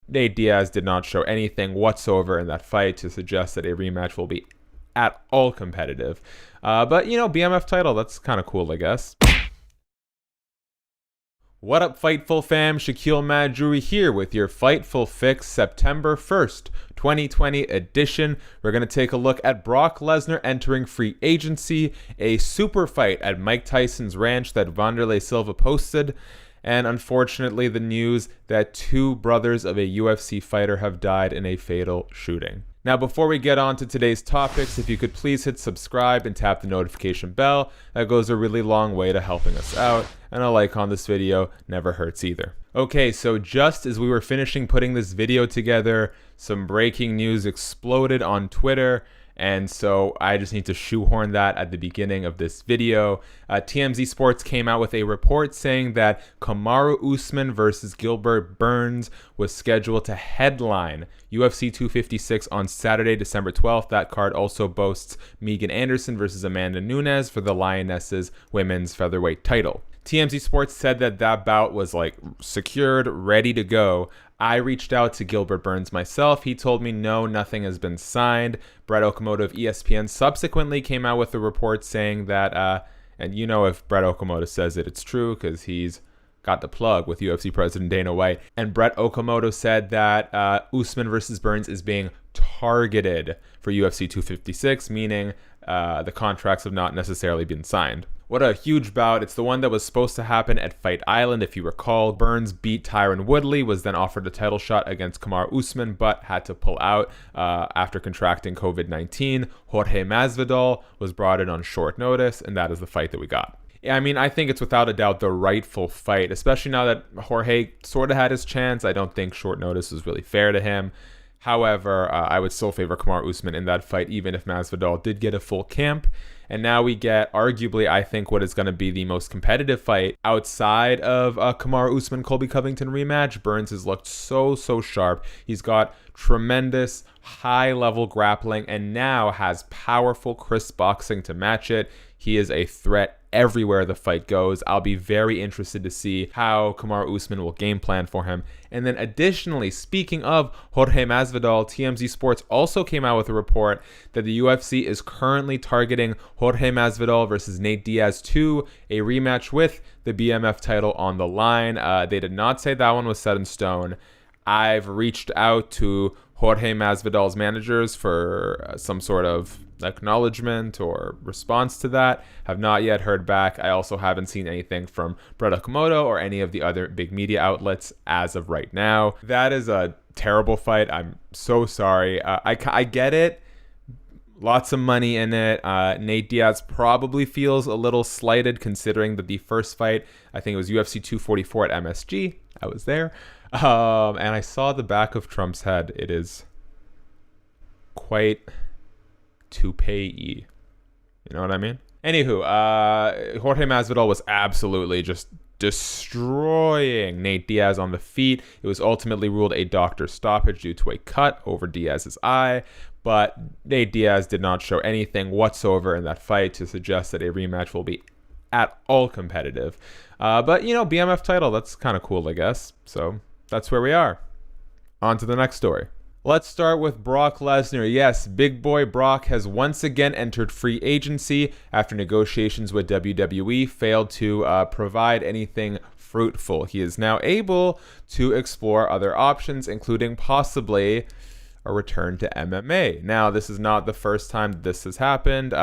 Nate Diaz did not show anything whatsoever in that fight to suggest that a rematch will be at all competitive. But, BMF title, that's kind of cool, I guess. What up, Fightful fam? Shaquille Madjouri here with your Fightful Fix September 1st, 2020 edition. We're going to take a look at Brock Lesnar entering free agency, a super fight at Mike Tyson's ranch that Wanderlei Silva posted, and unfortunately the news that two brothers of a UFC fighter have died in a fatal shooting. Now, before we get on to today's topics, if you could please hit subscribe and tap the notification bell, that goes a really long way to helping us out, and a like on this video never hurts either. Okay, so just as we were finishing putting this video together, some breaking news exploded on Twitter, and so I just need to shoehorn that at the beginning of this video. TMZ Sports came out with a report saying that Kamaru Usman versus Gilbert Burns was scheduled to headline UFC 256 on Saturday, December 12th. That card also boasts Megan Anderson versus Amanda Nunes for the Lionesses women's featherweight title. TMZ Sports said that bout was secured, ready to go. I reached out to Gilbert Burns myself. He told me no, nothing has been signed. Brett Okamoto of ESPN subsequently came out with a report saying that, and if Brett Okamoto says it, it's true because he's got the plug with UFC President Dana White. And Brett Okamoto said that Usman versus Burns is being targeted for UFC 256, meaning the contracts have not necessarily been signed. What a huge bout. It's the one that was supposed to happen at Fight Island, if you recall. Burns beat Tyron Woodley, was then offered a title shot against Kamaru Usman, but had to pull out after contracting COVID-19. Jorge Masvidal was brought in on short notice, and that is the fight that we got. I mean, I think it's without a doubt the rightful fight, especially now that Jorge sort of had his chance. I don't think short notice was really fair to him. However, I would still favor Kamaru Usman in that fight, even if Masvidal did get a full camp. And now we get, arguably, I think, what is going to be the most competitive fight outside of Kamaru Usman-Colby Covington rematch. Burns has looked so sharp. He's got tremendous high-level grappling and now has powerful, crisp boxing to match it. He is a threat everywhere the fight goes. I'll be very interested to see how Kamaru Usman will game plan for him. And then additionally, speaking of Jorge Masvidal, TMZ Sports also came out with a report that the UFC is currently targeting Jorge Masvidal versus Nate Diaz 2, a rematch with the BMF title on the line. They did not say that one was set in stone. I've reached out to Jorge Masvidal's managers for some sort of acknowledgement or response to that. Have not yet heard back. I also haven't seen anything from Brett Okamoto or any of the other big media outlets as of right now. That is a terrible fight. I'm so sorry. I get it. Lots of money in it. Nate Diaz probably feels a little slighted considering that the first fight, I think it was UFC 244 at MSG. I was there. And I saw the back of Trump's head. It is quite toupee-y. You know what I mean? Anywho, Jorge Masvidal was absolutely just destroying Nate Diaz on the feet. It was ultimately ruled a doctor's stoppage due to a cut over Diaz's eye, but Nate Diaz did not show anything whatsoever in that fight to suggest that a rematch will be at all competitive. But, BMF title, that's kind of cool, I guess. So that's where we are. On to the next story. Let's start with Brock Lesnar. Yes, big boy Brock has once again entered free agency after negotiations with WWE failed to provide anything fruitful. He is now able to explore other options, including possibly a return to MMA. Now, this is not the first time this has happened.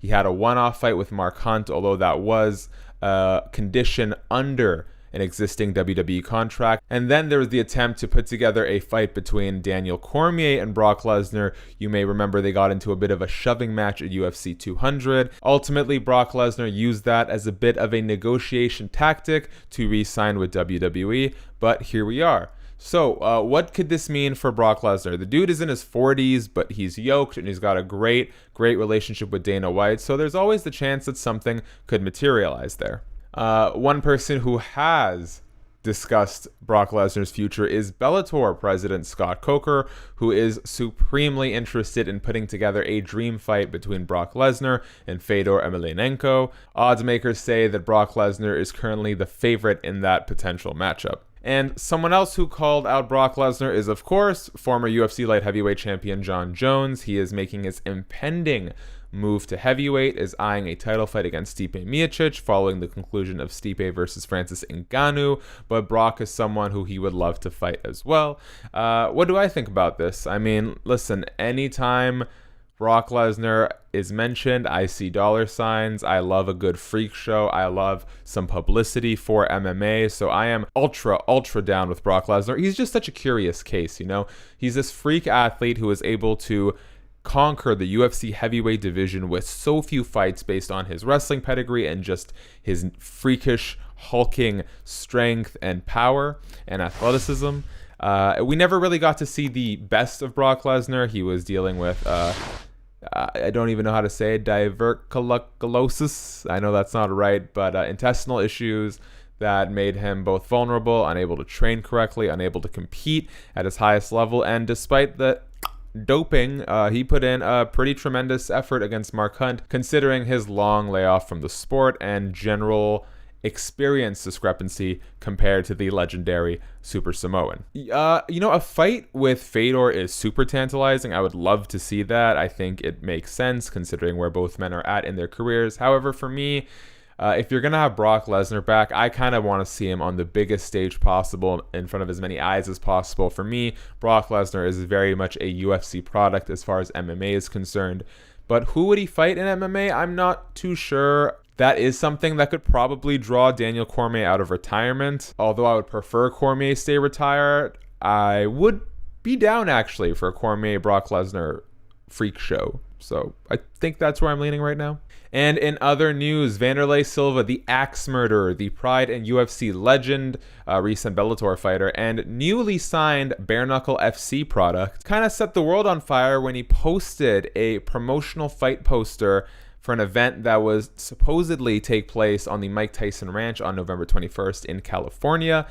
He had a one-off fight with Mark Hunt, although that was a condition under an existing WWE contract. And then there was the attempt to put together a fight between Daniel Cormier and Brock Lesnar. You may remember they got into a bit of a shoving match at UFC 200. Ultimately, Brock Lesnar used that as a bit of a negotiation tactic to re-sign with WWE, but here we are. So, what could this mean for Brock Lesnar? The dude is in his 40s, but he's yoked and he's got a great relationship with Dana White, so there's always the chance that something could materialize there. One person who has discussed Brock Lesnar's future is Bellator president Scott Coker, who is supremely interested in putting together a dream fight between Brock Lesnar and Fedor Emelianenko. Odds makers say that Brock Lesnar is currently the favorite in that potential matchup. And someone else who called out Brock Lesnar is, of course, former UFC light heavyweight champion Jon Jones. He is making his impending move to heavyweight, is eyeing a title fight against Stipe Miocic following the conclusion of Stipe versus Francis Ngannou, but Brock is someone who he would love to fight as well. What do I think about this? I mean, listen, anytime Brock Lesnar is mentioned, I see dollar signs. I love a good freak show. I love some publicity for MMA. So I am ultra down with Brock Lesnar. He's just such a curious case, you know? He's this freak athlete who is able to conquer the UFC heavyweight division with so few fights based on his wrestling pedigree and just his freakish, hulking strength and power and athleticism. We never really got to see the best of Brock Lesnar. He was dealing with I don't even know how to say it, diverticulosis. I know that's not right, but intestinal issues that made him both vulnerable, unable to train correctly, unable to compete at his highest level. And despite the doping, he put in a pretty tremendous effort against Mark Hunt, considering his long layoff from the sport and general experience discrepancy compared to the legendary Super Samoan. A fight with Fedor is super tantalizing. I would love to see that. I think it makes sense considering where both men are at in their careers. However, for me, if you're going to have Brock Lesnar back, I kind of want to see him on the biggest stage possible in front of as many eyes as possible. For me, Brock Lesnar is very much a UFC product as far as MMA is concerned. But who would he fight in MMA? I'm not too sure. That is something that could probably draw Daniel Cormier out of retirement. Although I would prefer Cormier stay retired, I would be down actually for a Cormier-Brock Lesnar freak show. So I think that's where I'm leaning right now. And in other news, Wanderlei Silva, the Axe Murderer, the Pride and UFC legend, recent Bellator fighter, and newly signed Bare Knuckle FC product, kind of set the world on fire when he posted a promotional fight poster for an event that was supposedly take place on the Mike Tyson Ranch on November 21st in California.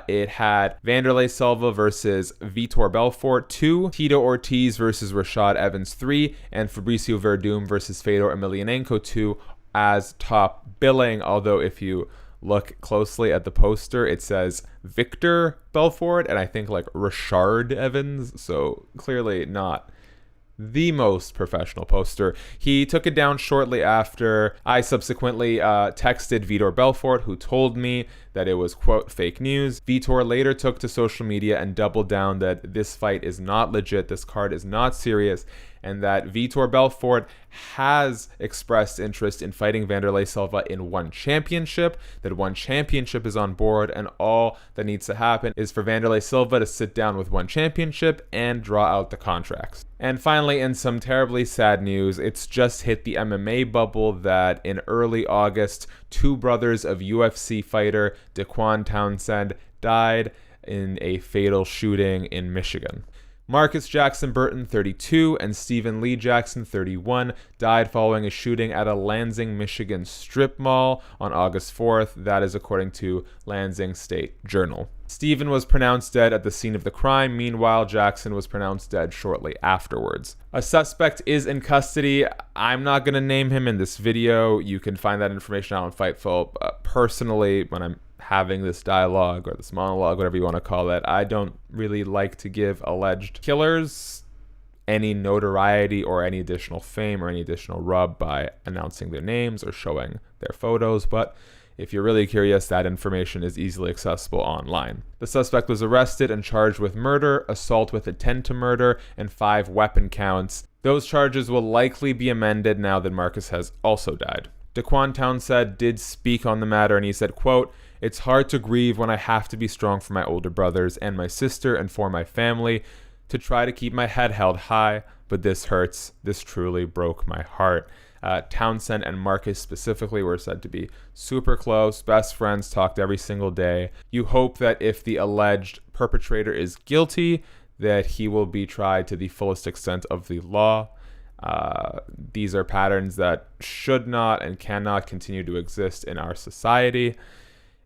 It had Wanderlei Silva versus Vitor Belfort 2, Tito Ortiz versus Rashad Evans 3, and Fabricio Verdum versus Fedor Emelianenko 2 as top billing. Although if you look closely at the poster, it says Victor Belfort and I think like Rashard Evans, so clearly not the most professional poster. He took it down shortly after. I subsequently texted Vitor Belfort, who told me that it was, quote, fake news. Vitor later took to social media and doubled down that this fight is not legit, this card is not serious, and that Vitor Belfort has expressed interest in fighting Wanderlei Silva in one championship, that one championship is on board, and all that needs to happen is for Wanderlei Silva to sit down with one championship and draw out the contracts. And finally, in some terribly sad news, it's just hit the MMA bubble that in early August, two brothers of UFC fighter Dequan Townsend died in a fatal shooting in Michigan. Marcus Jackson Burton, 32, and Stephen Lee Jackson, 31, died following a shooting at a Lansing, Michigan strip mall on August 4th. That is according to Lansing State Journal. Stephen was pronounced dead at the scene of the crime. Meanwhile, Jackson was pronounced dead shortly afterwards. A suspect is in custody. I'm not going to name him in this video. You can find that information out on Fightful. Personally, when I'm having this dialogue or this monologue, whatever you want to call it, I don't really like to give alleged killers any notoriety or any additional fame or any additional rub by announcing their names or showing their photos, but if you're really curious, that information is easily accessible online. The suspect was arrested and charged with murder, assault with intent to murder, and 5 weapon counts. Those charges will likely be amended now that Marcus has also died. Dequan Townsend did speak on the matter, and he said, quote, "It's hard to grieve when I have to be strong for my older brothers and my sister and for my family, to try to keep my head held high, but this hurts. This truly broke my heart." Townsend and Marcus specifically were said to be super close, best friends, talked every single day. You hope that if the alleged perpetrator is guilty, that he will be tried to the fullest extent of the law. These are patterns that should not and cannot continue to exist in our society.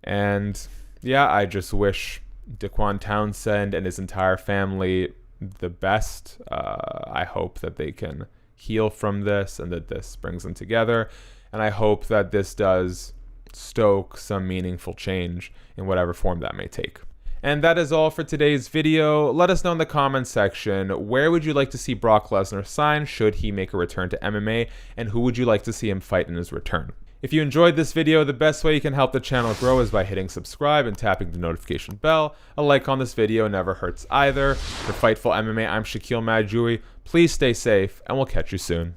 And yeah, I just wish Dequan Townsend and his entire family the best. I hope that they can heal from this and that this brings them together. And I hope that this does stoke some meaningful change in whatever form that may take. And that is all for today's video. Let us know in the comments section, where would you like to see Brock Lesnar sign should he make a return to MMA, and who would you like to see him fight in his return? If you enjoyed this video, the best way you can help the channel grow is by hitting subscribe and tapping the notification bell. A like on this video never hurts either. For Fightful MMA, I'm Shaquille Madjouri. Please stay safe, and we'll catch you soon.